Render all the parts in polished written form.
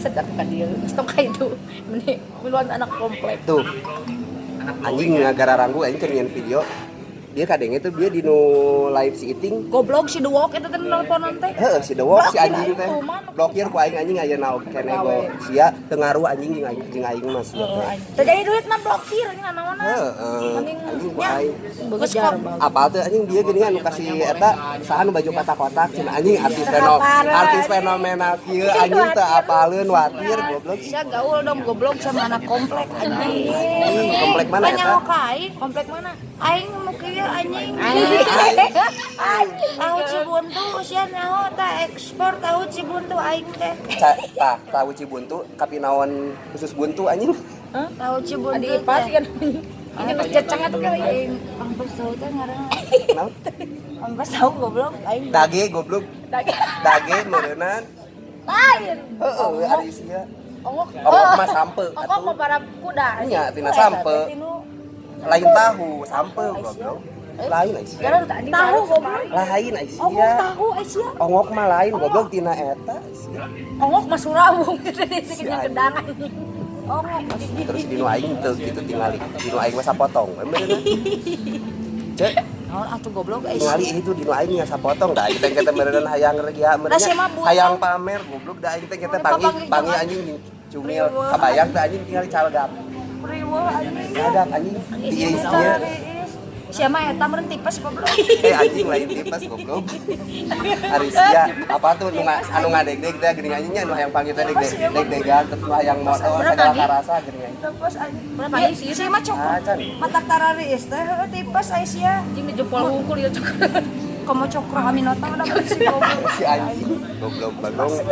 sedap kan dia. Stok itu. Mending miluan anak komplek. Tuh. Anjing gara ranggu anjing keur video. Dia kadang itu dia di no live si eating Goblok si Dewok eta teh nelponan teh. heeh si Dewok si anjing teh blokir ku aing anjing aya naon kene go sia teu ngaruh anjing jeung aing mah sia Teu jadi duit mah blokir nya naon heeh anjing ku aing geus kok apal teh anjing dia geuning anu kasih eta saha nu baju kotak-kotak cenah anjing artis fenomenal kieu anjing teu apaleun watir goblok sia gaul dong goblok sama anak komplek anjing komplek mana eta eta komplek mana aing nu kieu anjing tahu Cibuntu sia nyaho ta ekspor tahu Cibuntu aing teh tahu Cibuntu kapinaon khusus buntu anjing tahu Cibuntu Adi pas kan ini pas ceceng atuh kali pampas tahu teh ngaranna pampas tahu goblok aing dage goblok dage meureunnan lain heeh ari sia ongok mah sampe ongok mah para kuda nya tina sampe lain tahu sampe goblok lain Aisyah tahu goblok lain Aisyah tahu Aisyah ongok mah lain goblok tina eta Aisyah ongok mah surawung sih gedang anjing ongok terus dinu aing teu kitu tingali dinu aing mah sapotong bener cek naon atuh goblok tingali itu dinu aing nya sapotong da aing teh kita beneran hayang regia hayang pamer goblok da aing teh kita pangi anjing cumil kabayang teh anjing tingali calgap riweuh anjing calgap anjing di ieu sia mah eta meureun tipes goblok anjing lain tipes goblok ari sia apa tuh anu ngadeg-deg teh geuning anjingnya anu hayang panggil teh deg-degan terus hayang moto segala karasa geuning anjing tipes anjing berapa ieu sia mah cokro matak tarariis teh heuh tipes Aisyah anjing dijempol hungkul ieu cokro komo cokro aminota udah si goblok si anjing goblok bagong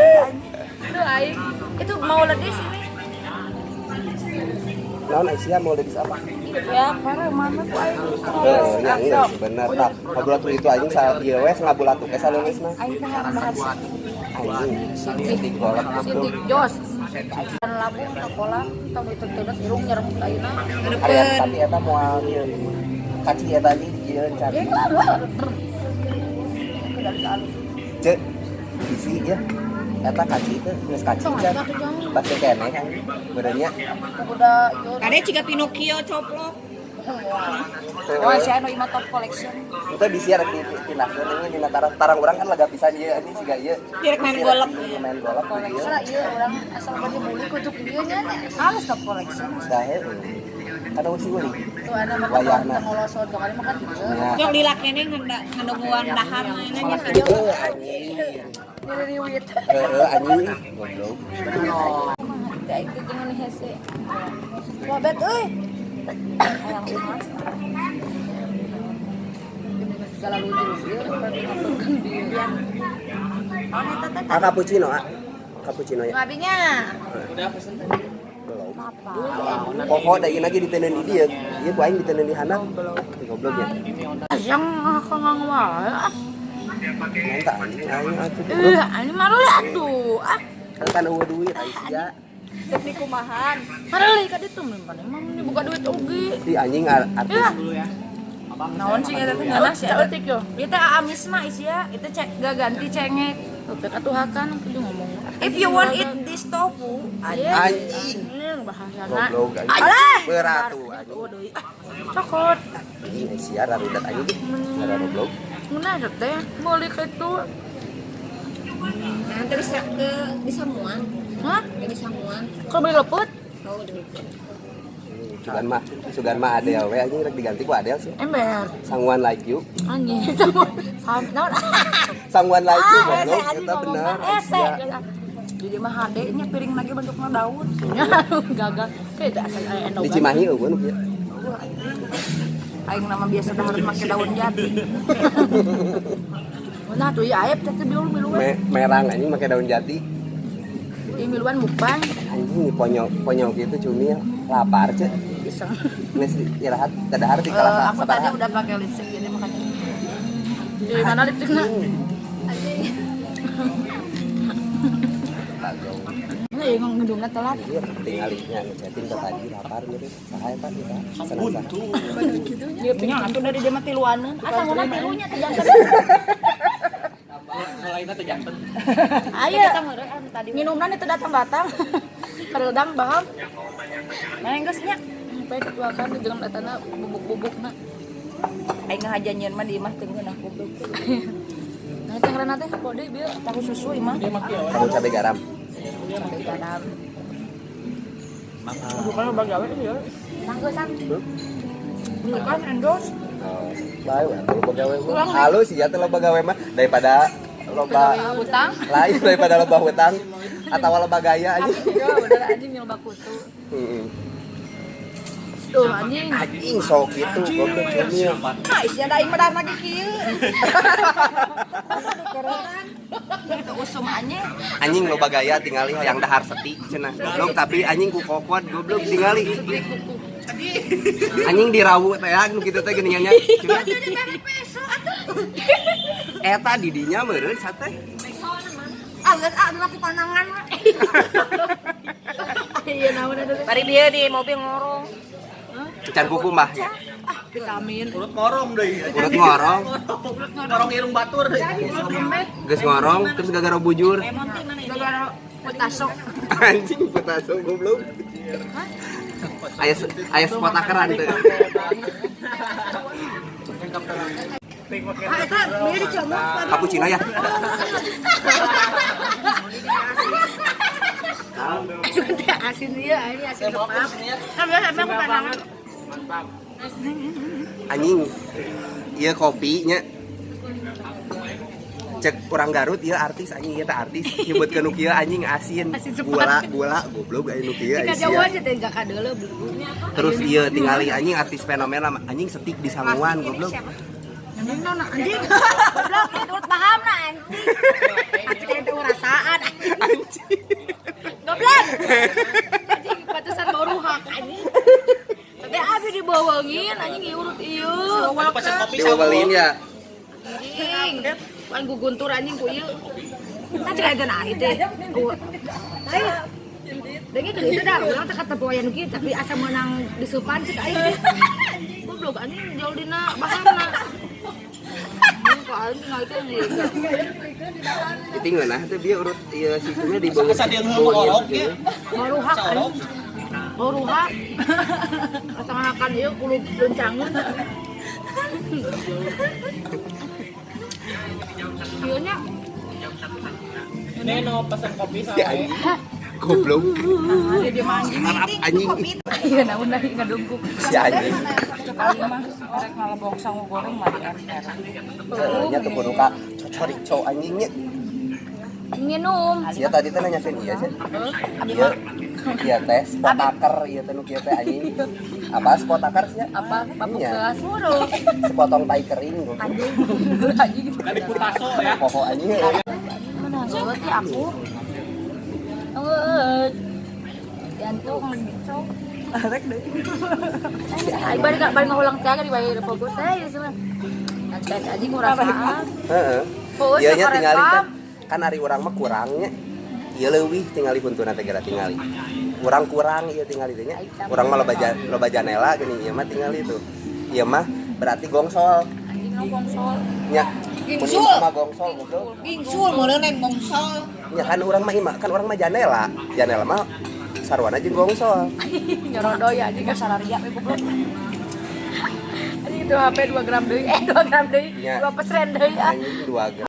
aduh aing itu mau ledis ini naon Aisyah mau ledis apa ya para mana tuh aing ya enggak bener tak ngobrol tuh itu anjing saat ieu we ngabula tuh esa leusna aing teh bahas anjing sintik golek sintik jos kan labung ke kolam tong ditutup irung nyerem ayeuna tapi eta moal ieu kaci eta di ieu cari cek isi ya eta kaci teh geus kaci kan pasti kene kan benernya udah kade ciga Pinocchio coplok wah sia anu ima top collection kita disiar di tinaskeun ini dina tarang urang kan laga pisan ieu anjing siga ieu direk main golek main golek collection ieu urang asal beli beli kutuk ieu nya halus top collection sahe kada usi uli tuh ada mah ngolosot kali makan ieu jong lila kene ngandomuan dahar nya video riwit anjing goblok kayak itu jangan hese wabet euy hayang emas segala lucu ieu pergi dia cappuccino cappuccino ya ngabinya pokok da ieu lagi diteneun di dieu ieu ku aing diteneun di handap goblok ya yang kangang wae mantap anjing aing atuh ini malu atuh kan eueuh duit Aisyah teknik kumahan mareli ka ditu memang ini buka duit oge di anjing artis naon sih eta teh nganas ya etik yo ieu teh amis mah Aisyah itu cek gak ganti cengek teu atuhakan kudu ngomong if you want eat this tofu anjing bahasana goblok anjing beratu anjing cokot anjing Aisyah rarudat anjing ada goblok ngeunah teh meuli kitu nanti di Samuan hah di Samuan kok beli leput Sugan mah Adele we anjing rek diganti ku Adele sih ember Someone Like You anjing naon Someone Like You goblok eta bener jadi mah HD nya piring lagi bentuknya daun gagal kayak asal endog di Cimahi eueuh nu kieu aing nama biasa dah harus make daun jati nah tuh ya aep teh biul miluan merang anjing make daun jati ieu miluan mukbang anjing ponyok gitu cumi lapar cek iseng geus istirahat tadahar di kelas aku tadi udah pakai lipstick jadi makanya di mana lipstiknya anjing ini yang ngedungna telat tinggalnya ngechatin ke tadi lapar gitu saha eta kita senang dia punya atuh dari dia mah tiluaneun asa nguna tilunya teh jangan Lainnya teh janten. Ayo. Minumna itu datang batang. Peredang baham. Nah, geus nya. Sampai ketuakan jeung datana bubuk-bubukna. Aing ngahajanyeun mah di imah teu ngeunah goblok. Nah, teh ngaranna teh kode bieu tahu susu imah. Tahu cabai garam. Cabai garam. Bukan lo bagawe itu ya. Manggesan. Bukan endorse. Bae we lo bagawe mah. Halus sih ya teh lo bagawe mah daripada loba Hutang. lain daripada loba hutang atau loba gaya aja. Iya, bener anjing nyoba kutu. Heeh. Tuh anjing. Anjing sok gitu goblok nyemil. Nah, isnya da imah dan lagi kieu. Itu usum anjing. Anjing loba gaya tingali yang dahar seti cenah goblok tapi anjing ku kokot goblok tingali. Anjing dirawu teh anu kitu teh geuningannya. Eta didinya meureun sate. Geus aku pandangan mah. Iya naon ada. Bari dia di mobil ngorong. Can kuku mah ya. Vitamin. Urut ngorong deui. Urut ngorong, Ngorong irung batur deui. geus ngorong terus gara-gara bujur. Gara-gara petasok. Anjing petaso goblok. Aya spot akeran teh. Cappuccino ya. Asin dia, ini asin lepas. Kan biasa emang aku pandangan. Anjing ieu kopi nya. Cek orang Garut ieu artis anjing ieu teh artis. Nyebutkeun nu kieu anjing asin. Gula goblok aya nu kieu Jika jauh aja teh enggak kadeuleu beli. Terus ieu tingali anjing artis fenomena anjing setik di Sanguan goblok. Anjing naon anjing? Goblok turut paham na anjing. Atuh teh rasaan Anjing. goblok. Anjing batusan baru hak anjing. Tapi abi dibawangin anjing iurut ieu. Diobelin ya. Anjing. Pan guguntur anjing ku ieu. Kan cek aja nah teh. Ayo. Dengi itu dah, urang teh katepoyan kieu tapi asa menang disupan cek aing. Goblok anjing jauh dina bahanna. Kok anjing ngaiteu anjing. Ditinggal nah teh dia urut ieu situnya di bawah. Asa dia ngorok ge. Maruhak anjing. Maruhak. Asa ngahakan ieu kudu lencangeun. Ieu nya Ini no pesan kopi Ya sama. anjing. Goblok. ada dia manjing. Harap anjing. Iya naon lagi ngadungkuk. Si anjing. Sekali mah rek ngalebok sangu goreng mah di RR. Nya tuh kudu ka cocori cowok anjingnya. Nginum. Sia tadi teh nanyakeun ieu sih. Ieu ieu teh spotaker ieu teh nu kieu teh anjing. Apa spotaker sih? Apa papuk Iya. gelas mulu. Sepotong tai kering goblok. Anjing. Anjing gitu. Dari putaso ya. Poho anjing. Mana seueut ya aku. Eueut. Jantung mencong. Rek deui. Ai bari ngahulang teh di bae fokus saya sih. Cek anjing ngurasaan. Heeh. Fokus Ieu nya ya tingali kan ari urang mah kurangnya. Ieu leuwih tingali buntuna teh gara tingali. Urang kurang ieu tingali teh nya. Urang mah loba janela geuning ieu mah tingali itu. Ieu mah berarti gongsol. Anjing gongsol. Nya. Gingsul. Mah gongsol goblok. Gingsul meureun neng bongsol. Ya kan orang mah janela. Janela mah sarwana jeung gongsol. Nyorodoy anjing ka salaria we goblok. Anjing itu HP 2 gram deui. 2 gram deui. Iya. 2 pesren deui ah. Anjing 2 gram.